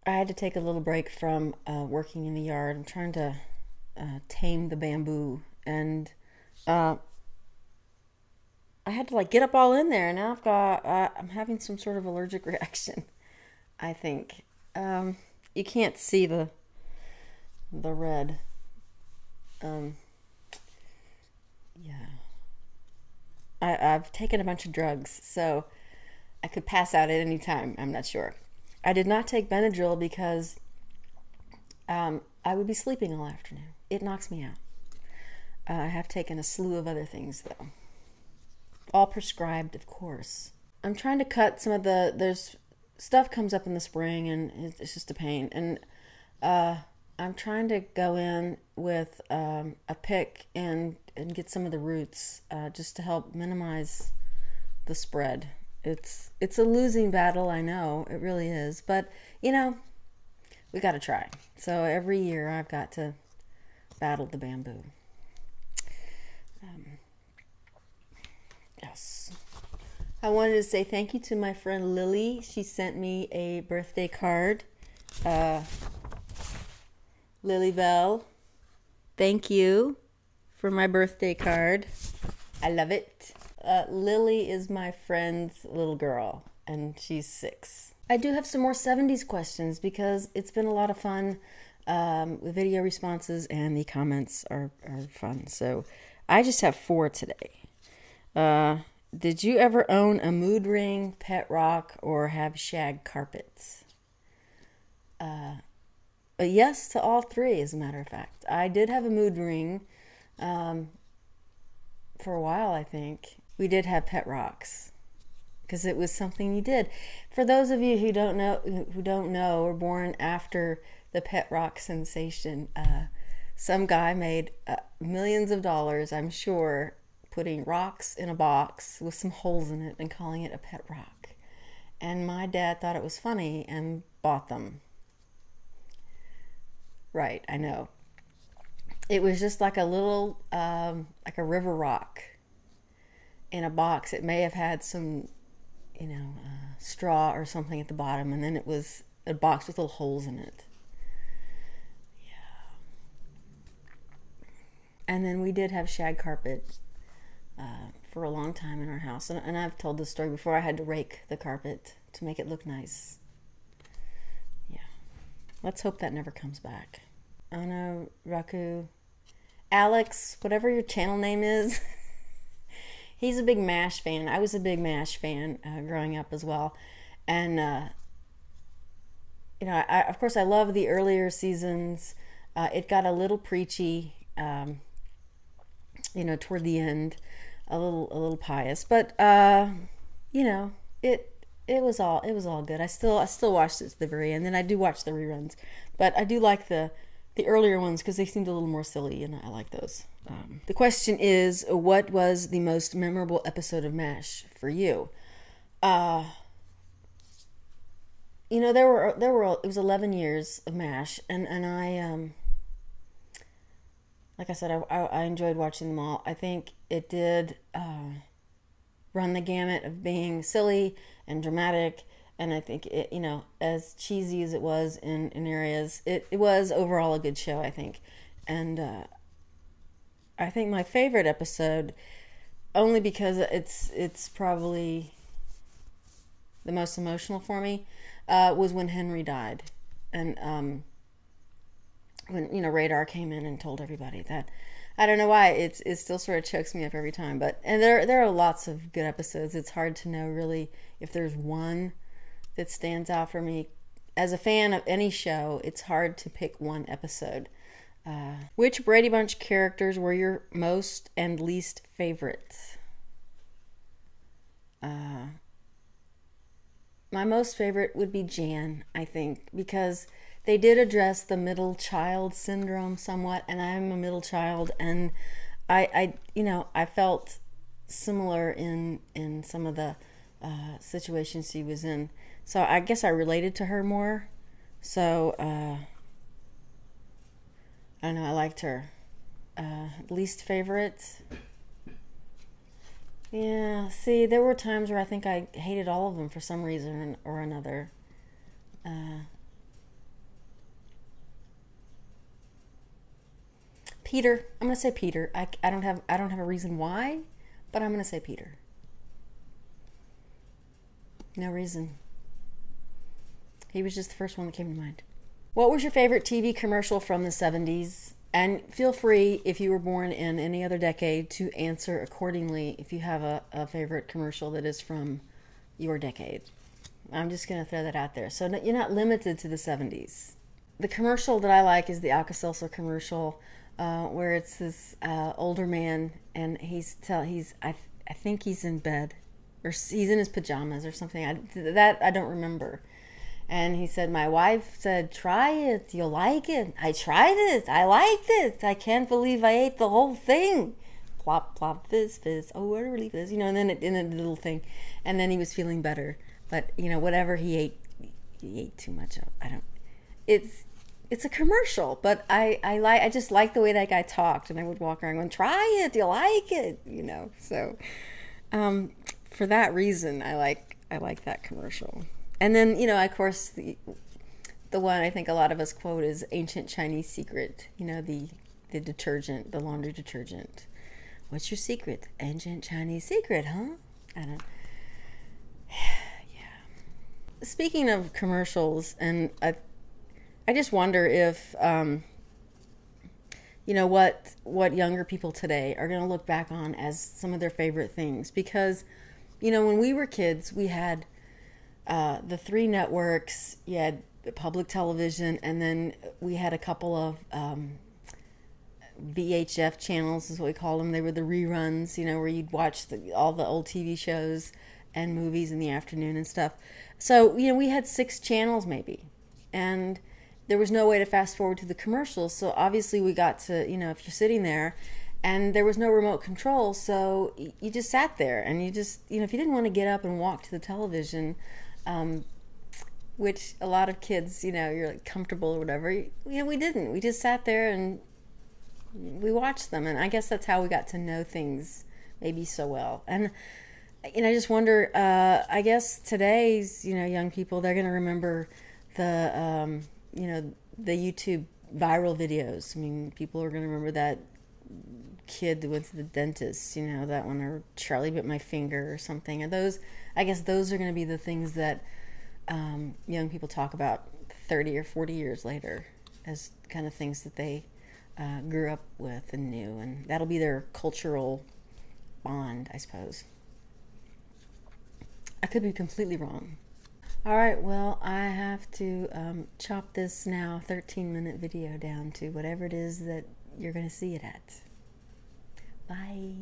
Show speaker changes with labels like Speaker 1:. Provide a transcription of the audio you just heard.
Speaker 1: I had to take a little break from working in the yard. I'm trying to tame the bamboo, and uh, I had to like get up all in there. And now I'm having some sort of allergic reaction. I think you can't see the red. Um, yeah, I've taken a bunch of drugs, so I could pass out at any time. I'm not sure. I did not take Benadryl because I would be sleeping all afternoon. It knocks me out. I have taken a slew of other things, though. All prescribed, of course. I'm trying to cut some of there's stuff comes up in the spring and it's just a pain. And I'm trying to go in with a pick and get some of the roots just to help minimize the spread. It's a losing battle, I know. It really is. But, we got to try. So every year I've got to battle the bamboo. Yes. I wanted to say thank you to my friend Lily. She sent me a birthday card. Lily Bell, thank you for my birthday card. I love it. Lily is my friend's little girl, and she's 6. I do have some more 70s questions because it's been a lot of fun. The video responses and the comments are fun. So I just have 4 today. Did you ever own a mood ring, pet rock, or have shag carpets? Yes to all 3, as a matter of fact. I did have a mood ring for a while, I think. We did have pet rocks because it was something you did. For those of you who don't know, were born after the pet rock sensation, some guy made millions of dollars, I'm sure, putting rocks in a box with some holes in it and calling it a pet rock. And my dad thought it was funny and bought them. Right, I know. It was just like a little, like a river rock in a box. It may have had some, straw or something at the bottom, and then it was a box with little holes in it. Yeah. And then we did have shag carpet for a long time in our house. And I've told this story before. I had to rake the carpet to make it look nice. Yeah. Let's hope that never comes back. Anna, Raku, Alex, whatever your channel name is. He's a big MASH fan. I was a big MASH fan growing up as well. And, of course, I love the earlier seasons. It got a little preachy, toward the end. A little pious, but it was all good. I still watched it to the very end, and I do watch the reruns, but I do like the earlier ones because they seemed a little more silly, and I like those. The question is, what was the most memorable episode of MASH for you? There were it was 11 years of MASH, and I like I said, I enjoyed watching them all. I think it did run the gamut of being silly and dramatic. And I think it, as cheesy as it was in areas, it was overall a good show, I think. And I think my favorite episode, only because it's probably the most emotional for me, was when Henry died. And when Radar came in and told everybody that. I don't know why it still sort of chokes me up every time, and there are lots of good episodes. It's hard to know really if there's one that stands out for me. As a fan of any show, it's hard to pick one episode. Which Brady Bunch characters were your most and least favorites? My most favorite would be Jan, I think, because they did address the middle child syndrome somewhat, and I'm a middle child, and I felt similar in some of the situations she was in. So I guess I related to her more. So I don't know. I liked her. Least favorite. Yeah. See, there were times where I think I hated all of them for some reason or another. Peter. I'm gonna say Peter. I don't have a reason why, but I'm gonna say Peter. No reason. He was just the first one that came to mind. What was your favorite TV commercial from the 70s? And feel free, if you were born in any other decade, to answer accordingly if you have a favorite commercial that is from your decade. I'm just going to throw that out there. So you're not limited to the 70s. The commercial that I like is the Alka-Seltzer commercial, where it's this older man, and I think he's in bed, or he's in his pajamas or something. I don't remember. And he said, my wife said, try it, you'll like it. I tried it, I liked it. I can't believe I ate the whole thing. Plop, plop, fizz, fizz. Oh, what a relief it is. And then it in a little thing. And then he was feeling better. But, whatever he ate too much of. It's a commercial, but I just like the way that guy talked. And I would walk around going, try it, you'll like it, So, for that reason, I like that commercial. And then, of course, the one I think a lot of us quote is Ancient Chinese Secret, the detergent, the laundry detergent. What's your secret? Ancient Chinese secret, huh? I don't. Yeah. Speaking of commercials, and I just wonder if, what younger people today are going to look back on as some of their favorite things. Because, when we were kids, we had the 3 networks, you had public television, and then we had a couple of VHF channels is what we called them. They were the reruns, where you'd watch all the old TV shows and movies in the afternoon and stuff. So, we had 6 channels maybe, and there was no way to fast forward to the commercials. So obviously we got to, if you're sitting there, and there was no remote control, so you just sat there, and you just, if you didn't want to get up and walk to the television, which a lot of kids, you're like comfortable or whatever. We didn't. We just sat there and we watched them, and I guess that's how we got to know things maybe so well. And I just wonder. I guess today's young people, they're gonna remember the the YouTube viral videos. I mean, people are gonna remember that kid that went to the dentist, that one, or Charlie bit my finger or something. And I guess those are going to be the things that young people talk about 30 or 40 years later as kind of things that they grew up with and knew, and that'll be their cultural bond, I suppose. I could be completely wrong. All right, well, I have to chop this now 13-minute video down to whatever it is that you're going to see it at. Bye.